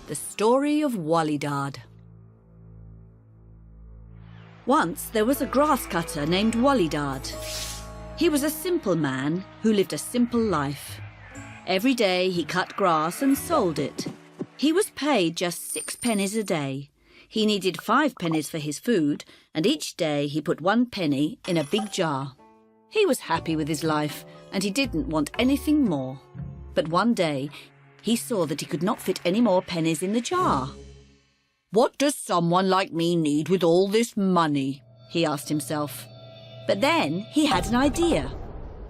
The story of Wali Dad. Once there was a grass cutter named Wali Dad. He was a simple man who lived a simple life. Every day he cut grass and sold it. He was paid just 6 pennies a day. He needed 5 pennies for his food, and each day he put 1 penny in a big jar. He was happy with his life, and he didn't want anything more. But one day, he saw that he could not fit any more pennies in the jar. "What does someone like me need with all this money?" he asked himself. But then he had an idea.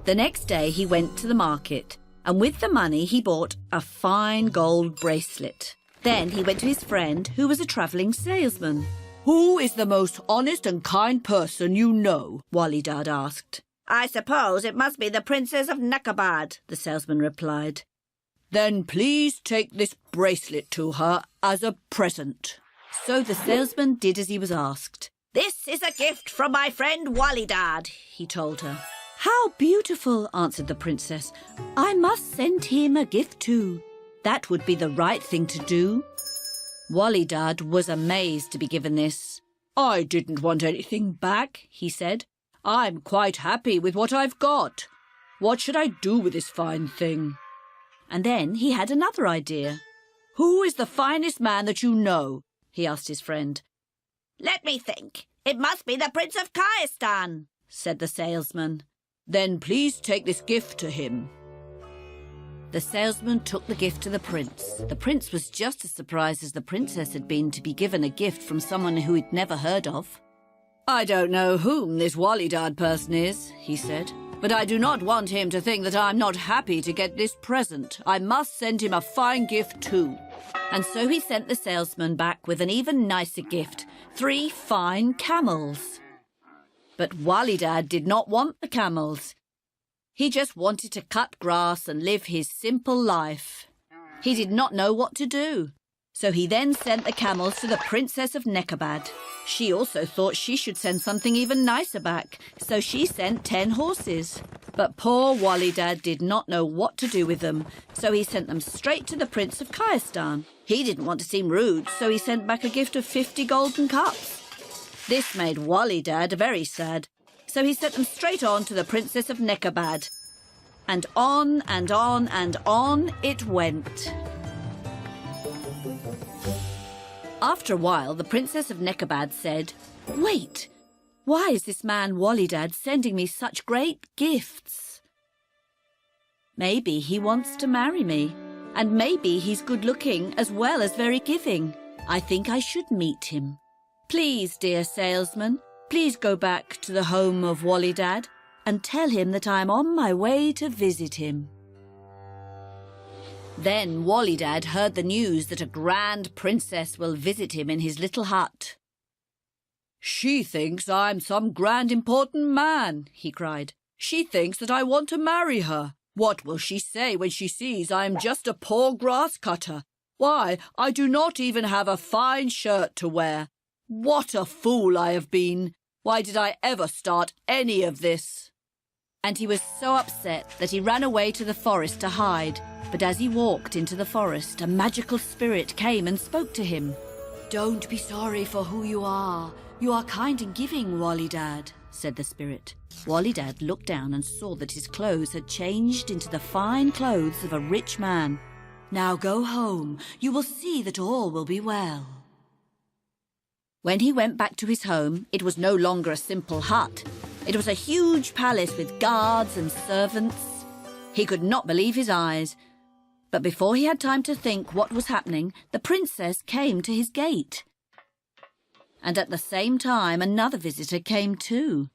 The next day he went to the market, and with the money he bought a fine gold bracelet. Then he went to his friend, who was a travelling salesman. "Who is the most honest and kind person you know?" Wali Dad asked. "I suppose it must be the Princess of Nekabad," the salesman replied. "Then please take this bracelet to her as a present." So the salesman did as he was asked. "This is a gift from my friend Wali Dad," he told her. "How beautiful," answered the princess. "I must send him a gift too. That would be the right thing to do." Wali Dad was amazed to be given this. "I didn't want anything back," he said. "I'm quite happy with what I've got. What should I do with this fine thing?" And then he had another idea. "Who is the finest man that you know?" he asked his friend. "Let me think. It must be the Prince of Kayastan," said the salesman. "Then please take this gift to him." The salesman took the gift to the prince. The prince was just as surprised as the princess had been to be given a gift from someone who he'd never heard of. "I don't know whom this Wali Dad person is," he said, "but I do not want him to think that I'm not happy to get this present. I must send him a fine gift too." And so he sent the salesman back with an even nicer gift, 3 fine camels. But Wali Dad did not want the camels. He just wanted to cut grass and live his simple life. He did not know what to do. So he then sent the camels to the Princess of Nekabad. She also thought she should send something even nicer back, so she sent 10 horses. But poor Wali Dad did not know what to do with them, so he sent them straight to the Prince of Kayastan. He didn't want to seem rude, so he sent back a gift of 50 golden cups. This made Wali Dad very sad, so he sent them straight on to the Princess of Nekabad. And on and on and on it went. After a while, the Princess of Nekabad said, "Wait, why is this man Wali Dad sending me such great gifts? Maybe he wants to marry me, and maybe he's good-looking as well as very giving. I think I should meet him. Please, dear salesman, please go back to the home of Wali Dad and tell him that I'm on my way to visit him." Then Wali Dad heard the news that a grand princess will visit him in his little hut. "She thinks I'm some grand important man," he cried. "She thinks that I want to marry her. What will she say when she sees I am just a poor grass cutter? Why, I do not even have a fine shirt to wear. What a fool I have been! Why did I ever start any of this?" And he was so upset that he ran away to the forest to hide. But as he walked into the forest, a magical spirit came and spoke to him. "Don't be sorry for who you are. You are kind and giving, Wali Dad," said the spirit. Wali Dad looked down and saw that his clothes had changed into the fine clothes of a rich man. "Now go home. You will see that all will be well." When he went back to his home, it was no longer a simple hut. It was a huge palace with guards and servants. He could not believe his eyes. But before he had time to think what was happening, the princess came to his gate. And at the same time, another visitor came too.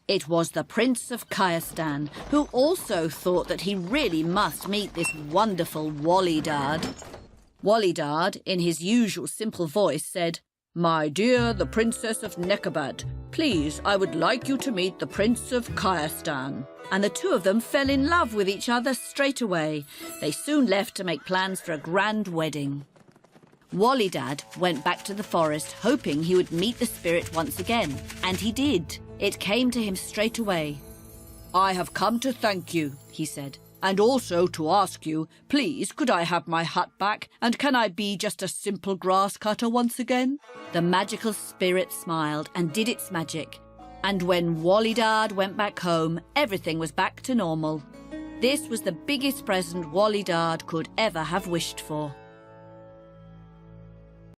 It was the Prince of Kayastan, who also thought that he really must meet this wonderful Wali Dad. Wali Dad, in his usual simple voice, said, "My dear, the Princess of Nekabad, please, I would like you to meet the Prince of Kayastan." And the two of them fell in love with each other straight away. They soon left to make plans for a grand wedding. Wali Dad went back to the forest, hoping he would meet the spirit once again. And he did. It came to him straight away. I have come to thank you, he said, and also to ask you, please, could I have my hut back, and can I be just a simple grass cutter once again? The magical spirit smiled and did its magic, and when Wali Dad went back home, everything was back to normal. This was the biggest present Wali Dad could ever have wished for.